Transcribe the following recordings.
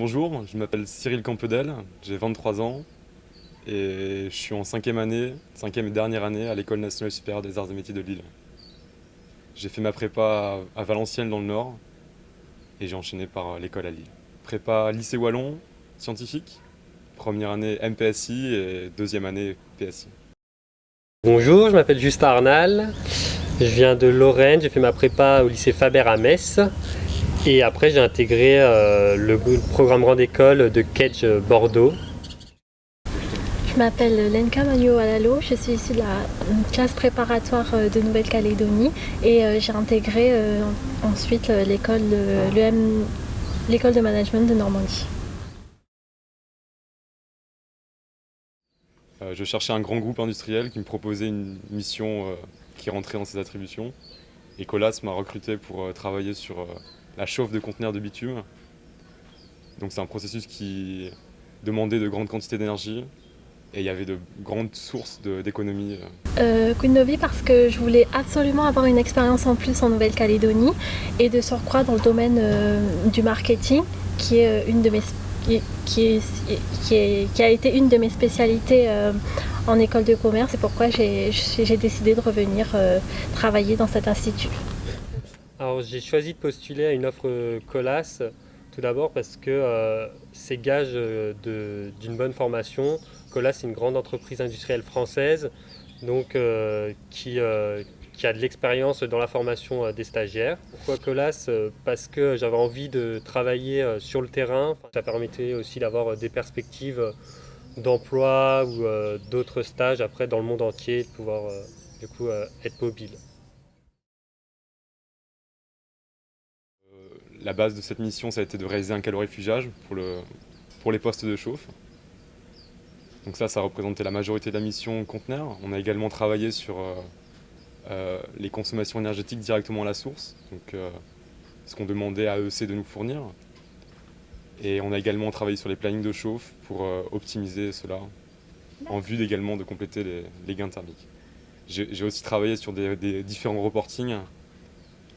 Bonjour, je m'appelle Cyril Campedel, j'ai 23 ans et je suis en cinquième et dernière année à l'École nationale supérieure des arts et métiers de Lille. J'ai fait ma prépa à Valenciennes dans le Nord et j'ai enchaîné par l'école à Lille. Prépa lycée wallon, scientifique, première année MPSI et deuxième année PSI. Bonjour, je m'appelle Justin Arnal, je viens de Lorraine, j'ai fait ma prépa au lycée Faber à Metz et après j'ai intégré le programme grande école de Kedge Bordeaux. Je m'appelle Lenka Magno-Alalo, je suis issue de la classe préparatoire de Nouvelle-Calédonie et j'ai intégré ensuite l'école de management de Normandie. Je cherchais un grand groupe industriel qui me proposait une mission qui rentrait dans ses attributions. Et Colas m'a recruté pour travailler sur la chauffe de conteneurs de bitume. Donc c'est un processus qui demandait de grandes quantités d'énergie et il y avait de grandes sources d'économie. Queen Novi parce que je voulais absolument avoir une expérience en plus en Nouvelle-Calédonie et de surcroît dans le domaine du marketing qui est une de mes qui a été une de mes spécialités en école de commerce. C'est pourquoi j'ai décidé de revenir travailler dans cet institut. Alors j'ai choisi de postuler à une offre Colas tout d'abord parce que c'est gage d'une bonne formation. Colas c'est une grande entreprise industrielle française donc qui a de l'expérience dans la formation des stagiaires. Pourquoi Colas? Parce que j'avais envie de travailler sur le terrain. Ça permettait aussi d'avoir des perspectives d'emploi ou d'autres stages après dans le monde entier, de pouvoir être mobile. La base de cette mission, ça a été de réaliser un calorifugage pour les postes de chauffe. Donc ça représentait la majorité de la mission conteneur. On a également travaillé sur les consommations énergétiques directement à la source, donc ce qu'on demandait à AEC de nous fournir. Et on a également travaillé sur les plannings de chauffe pour optimiser cela, en vue également de compléter les gains thermiques. J'ai aussi travaillé sur des différents reportings,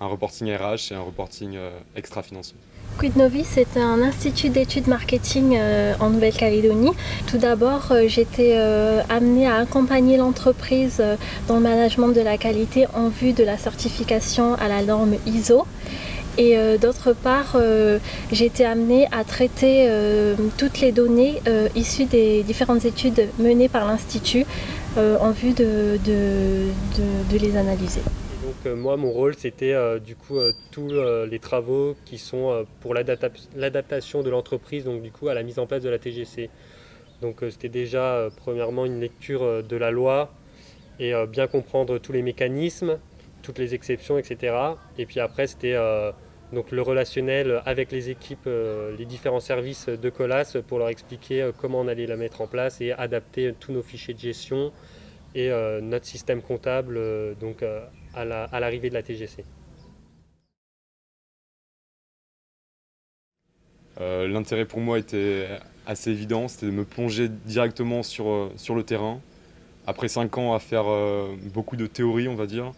un reporting RH et un reporting extra-financier. Quid Novi, c'est un institut d'études marketing en Nouvelle-Calédonie. Tout d'abord, j'étais amenée à accompagner l'entreprise dans le management de la qualité en vue de la certification à la norme ISO. Et d'autre part, j'ai été amenée à traiter toutes les données issues des différentes études menées par l'Institut en vue de les analyser. Donc moi mon rôle c'était tous les travaux qui sont pour l'adaptation de l'entreprise donc du coup à la mise en place de la TGC. Donc c'était déjà premièrement une lecture de la loi et bien comprendre tous les mécanismes, toutes les exceptions, etc. Et puis après c'était donc le relationnel avec les équipes, les différents services de Colas pour leur expliquer comment on allait la mettre en place et adapter tous nos fichiers de gestion et notre système comptable à l'arrivée de la TGC. L'intérêt pour moi était assez évident, c'était de me plonger directement sur le terrain. Après 5 ans à faire beaucoup de théorie, on va dire,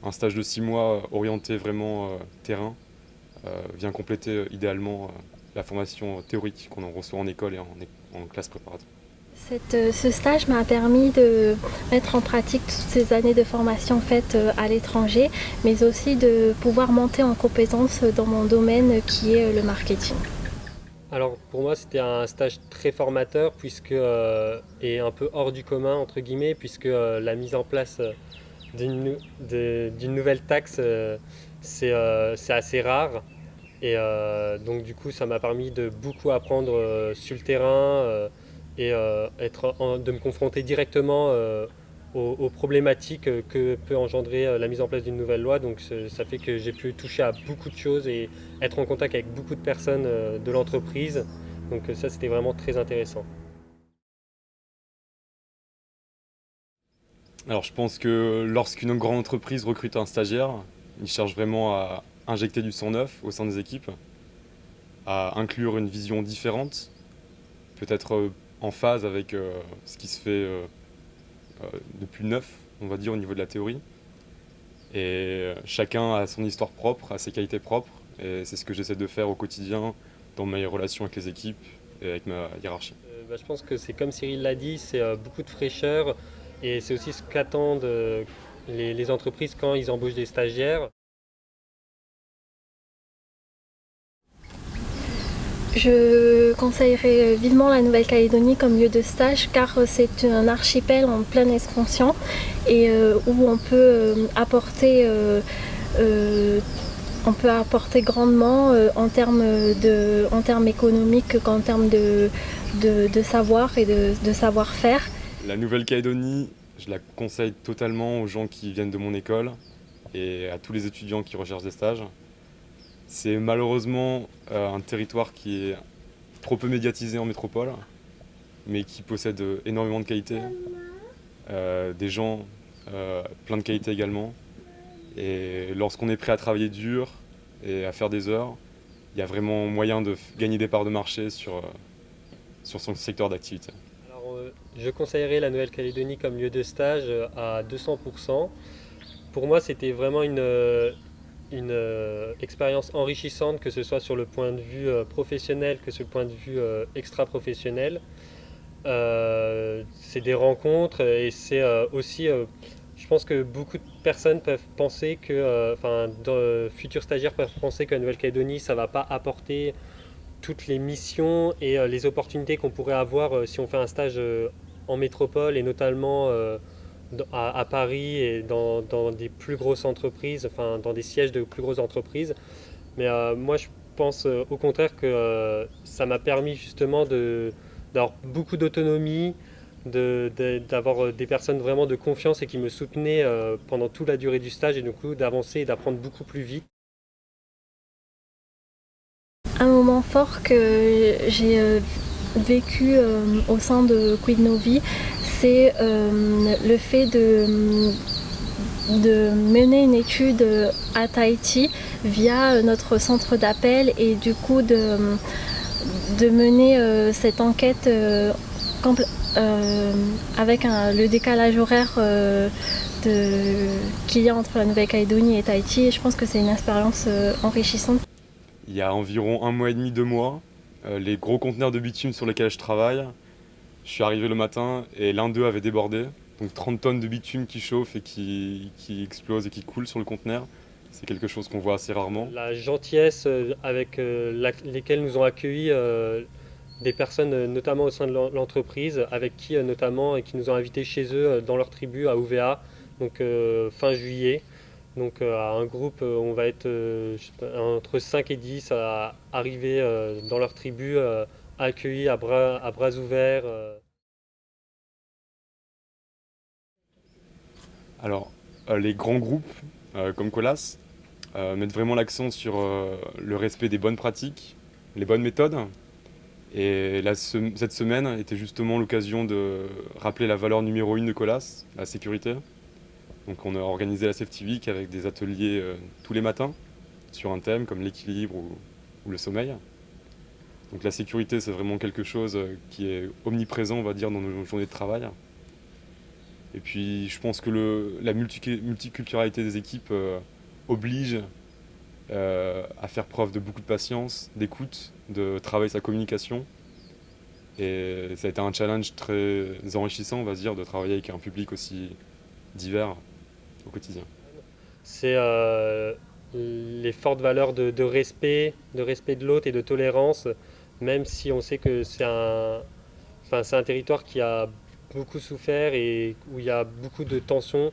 un stage de 6 mois orienté vraiment terrain vient compléter idéalement la formation théorique qu'on en reçoit en école et en classe préparatoire. Ce stage m'a permis de mettre en pratique toutes ces années de formation faites à l'étranger, mais aussi de pouvoir monter en compétences dans mon domaine qui est le marketing. Alors pour moi c'était un stage très formateur et un peu hors du commun entre guillemets puisque la mise en place d'une nouvelle taxe c'est assez rare et donc du coup ça m'a permis de beaucoup apprendre sur le terrain de me confronter directement aux problématiques que peut engendrer la mise en place d'une nouvelle loi. Donc ça fait que j'ai pu toucher à beaucoup de choses et être en contact avec beaucoup de personnes de l'entreprise. Donc ça c'était vraiment très intéressant. Alors je pense que lorsqu'une grande entreprise recrute un stagiaire, il cherche vraiment à injecter du sang neuf au sein des équipes, à inclure une vision différente, peut-être en phase avec ce qui se fait de plus neuf, on va dire, au niveau de la théorie. Et chacun a son histoire propre, a ses qualités propres, et c'est ce que j'essaie de faire au quotidien dans mes relations avec les équipes et avec ma hiérarchie. Je pense que c'est comme Cyril l'a dit, c'est beaucoup de fraîcheur et c'est aussi ce qu'attendent les entreprises quand ils embauchent des stagiaires. Je conseillerais vivement la Nouvelle-Calédonie comme lieu de stage car c'est un archipel en pleine expansion et où on peut apporter grandement en termes économiques qu'en termes de savoir et de savoir-faire. La Nouvelle-Calédonie, je la conseille totalement aux gens qui viennent de mon école et à tous les étudiants qui recherchent des stages. C'est malheureusement un territoire qui est trop peu médiatisé en métropole, mais qui possède énormément de qualités, des gens plein de qualités également. Et lorsqu'on est prêt à travailler dur et à faire des heures, il y a vraiment moyen de gagner des parts de marché sur son secteur d'activité. Alors, je conseillerais la Nouvelle-Calédonie comme lieu de stage à 200%. Pour moi, c'était vraiment une expérience enrichissante, que ce soit sur le point de vue professionnel que sur le point de vue extra-professionnel. C'est des rencontres et c'est aussi, je pense que beaucoup de personnes peuvent penser que, futurs stagiaires peuvent penser que la Nouvelle-Calédonie, ça ne va pas apporter toutes les missions et les opportunités qu'on pourrait avoir si on fait un stage en métropole et notamment à Paris et dans des plus grosses entreprises, dans des sièges de plus grosses entreprises. Mais moi, je pense au contraire que ça m'a permis justement d'avoir beaucoup d'autonomie, d'avoir des personnes vraiment de confiance et qui me soutenaient pendant toute la durée du stage et du coup d'avancer et d'apprendre beaucoup plus vite. Un moment fort que j'ai vécu au sein de Quid Novi, c'est le fait de mener une étude à Tahiti via notre centre d'appel et du coup de mener cette enquête avec le décalage horaire qu'il y a entre la Nouvelle-Calédonie et Tahiti. Et je pense que c'est une expérience enrichissante. Il y a environ 1 mois et demi, 2 mois, les gros conteneurs de bitume sur lesquels je travaille, je suis arrivé le matin et l'un d'eux avait débordé. Donc 30 tonnes de bitume qui chauffe et qui explose et qui coule sur le conteneur. C'est quelque chose qu'on voit assez rarement. La gentillesse avec lesquelles nous ont accueillis des personnes, notamment au sein de l'entreprise, avec qui notamment et qui nous ont invités chez eux dans leur tribu à Ouvéa, donc fin juillet. Donc à un groupe, on va être entre 5 et 10 à arriver dans leur tribu, accueillis à bras ouverts. Alors, les grands groupes comme Colas mettent vraiment l'accent sur le respect des bonnes pratiques, les bonnes méthodes. Et cette semaine était justement l'occasion de rappeler la valeur numéro 1 de Colas, la sécurité. Donc on a organisé la Safety Week avec des ateliers tous les matins sur un thème comme l'équilibre ou le sommeil. Donc la sécurité, c'est vraiment quelque chose qui est omniprésent, on va dire, dans nos journées de travail. Et puis je pense que la multiculturalité des équipes oblige à faire preuve de beaucoup de patience, d'écoute, de travailler sa communication. Et ça a été un challenge très enrichissant, on va dire, de travailler avec un public aussi divers au quotidien. C'est les fortes valeurs de respect de l'autre et de tolérance, même si on sait que c'est un territoire qui a beaucoup souffert et où il y a beaucoup de tensions.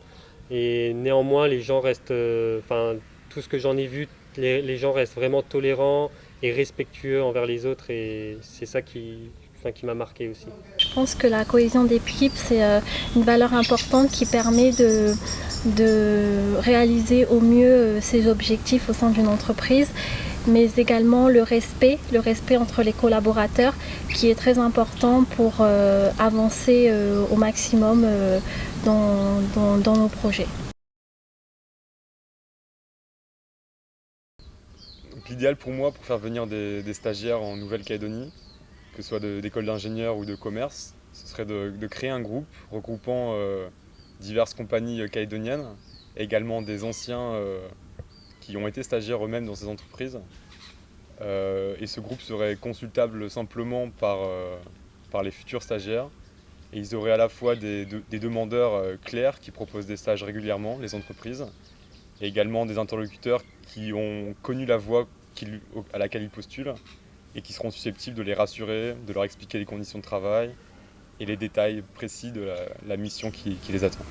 Et néanmoins, les gens restent, tout ce que j'en ai vu, les gens restent vraiment tolérants et respectueux envers les autres. Et c'est ça qui m'a marqué aussi. Je pense que la cohésion d'équipe, c'est une valeur importante qui permet de réaliser au mieux ses objectifs au sein d'une entreprise, mais également le respect entre les collaborateurs qui est très important pour avancer au maximum dans nos projets. L'idéal pour moi, pour faire venir des stagiaires en Nouvelle-Calédonie, que ce soit d'école d'ingénieurs ou de commerce, ce serait de créer un groupe regroupant diverses compagnies calédoniennes, et également des anciens qui ont été stagiaires eux-mêmes dans ces entreprises, Et ce groupe serait consultable simplement par les futurs stagiaires. Et ils auraient à la fois des demandeurs clairs qui proposent des stages régulièrement, les entreprises, et également des interlocuteurs qui ont connu la voie à laquelle ils postulent et qui seront susceptibles de les rassurer, de leur expliquer les conditions de travail et les détails précis de la mission qui les attend.